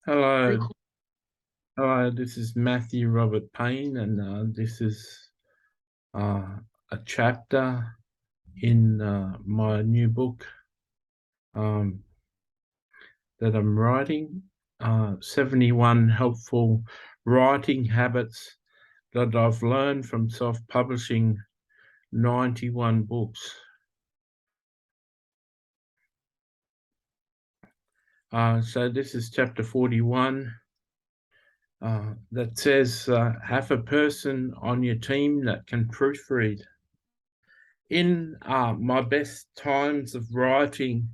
Hello, hello. This is Matthew Robert Payne, and this is uh, a chapter in my new book um, that I'm writing. 71 helpful writing habits that I've learned from self-publishing 91 books. So this is chapter 41. That says have a person on your team that can proofread. In my best times of writing,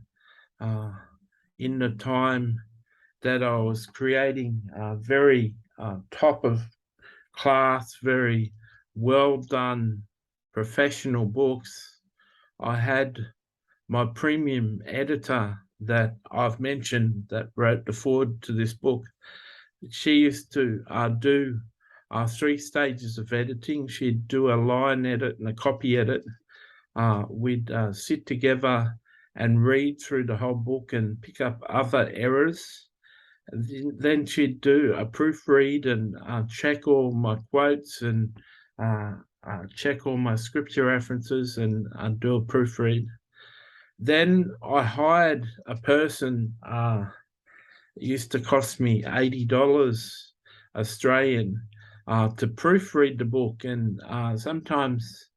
in the time that I was creating very top of class, very well done professional books, I had my premium editor that I've mentioned that wrote the foreword to this book. She used to do 3 stages of editing. She'd do a line edit and a copy edit. We'd sit together and read through the whole book and pick up other errors. And then she'd do a proofread and check all my quotes and check all my scripture references and do a proofread. Then I hired a person. It used to cost me $80 Australian to proofread the book, and sometimes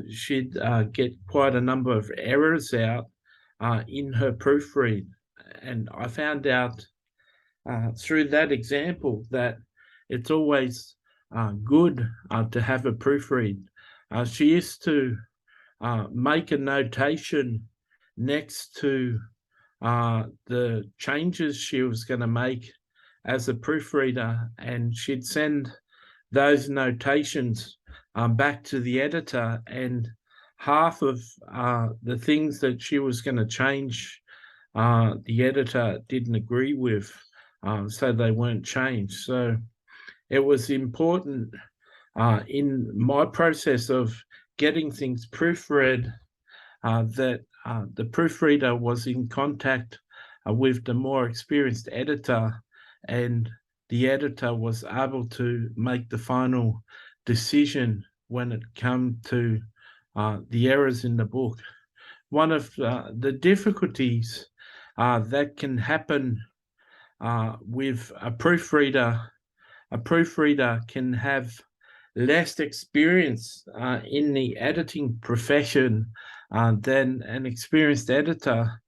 she'd get quite a number of errors out in her proofread. And I found out through that example that it's always good to have a proofread. She used to make a notation next to the changes she was going to make as a proofreader, and she'd send those notations back to the editor, and half of the things that she was going to change, the editor didn't agree with, so they weren't changed. So it was important in my process of getting things proofread that the proofreader was in contact with the more experienced editor, and the editor was able to make the final decision when it came to the errors in the book. One of the difficulties that can happen with a proofreader can have less experience in the editing profession than an experienced editor,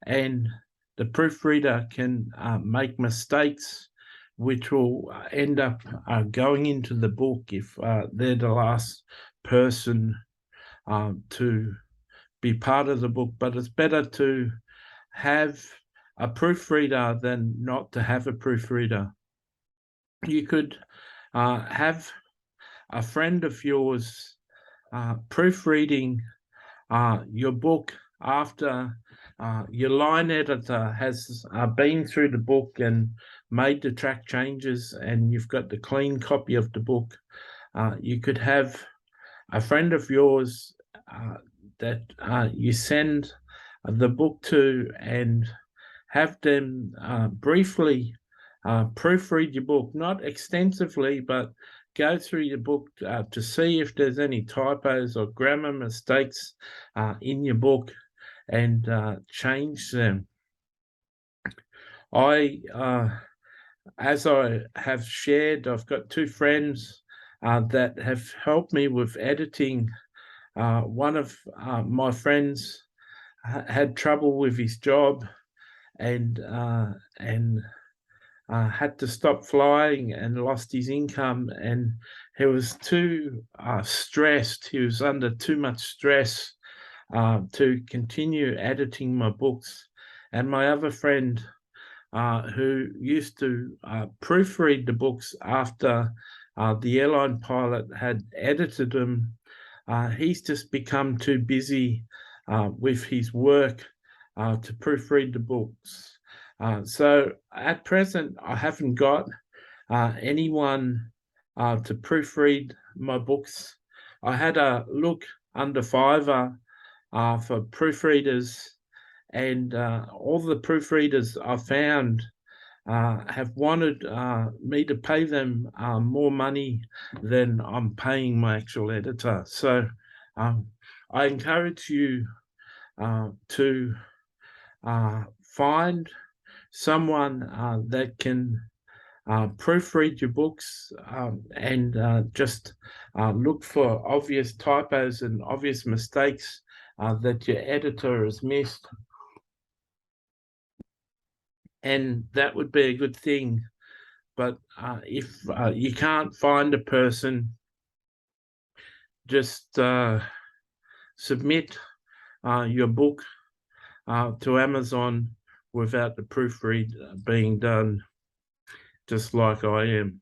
and the proofreader can make mistakes which will end up going into the book if they're the last person to be part of the book. But it's better to have a proofreader than not to have a proofreader. You could have a friend of yours proofreading your book after your line editor has been through the book and made the track changes, and you've got the clean copy of the book. You could have a friend of yours that you send the book to and have them briefly proofread your book, not extensively, but go through your book to see if there's any typos or grammar mistakes in your book and change them. As I have shared, I've got 2 friends that have helped me with editing. One of my friends had trouble with his job and had to stop flying and lost his income, and he was too stressed. He was under too much stress to continue editing my books. And my other friend who used to proofread the books after the airline pilot had edited them, he's just become too busy with his work to proofread the books. So at present, I haven't got anyone to proofread my books. I had a look under Fiverr for proofreaders, and all the proofreaders I found have wanted me to pay them more money than I'm paying my actual editor. So I encourage you to find someone that can proofread your books and just look for obvious typos and obvious mistakes that your editor has missed. And that would be a good thing. But if you can't find a person, just submit your book to Amazon without the proofread being done, just like I am.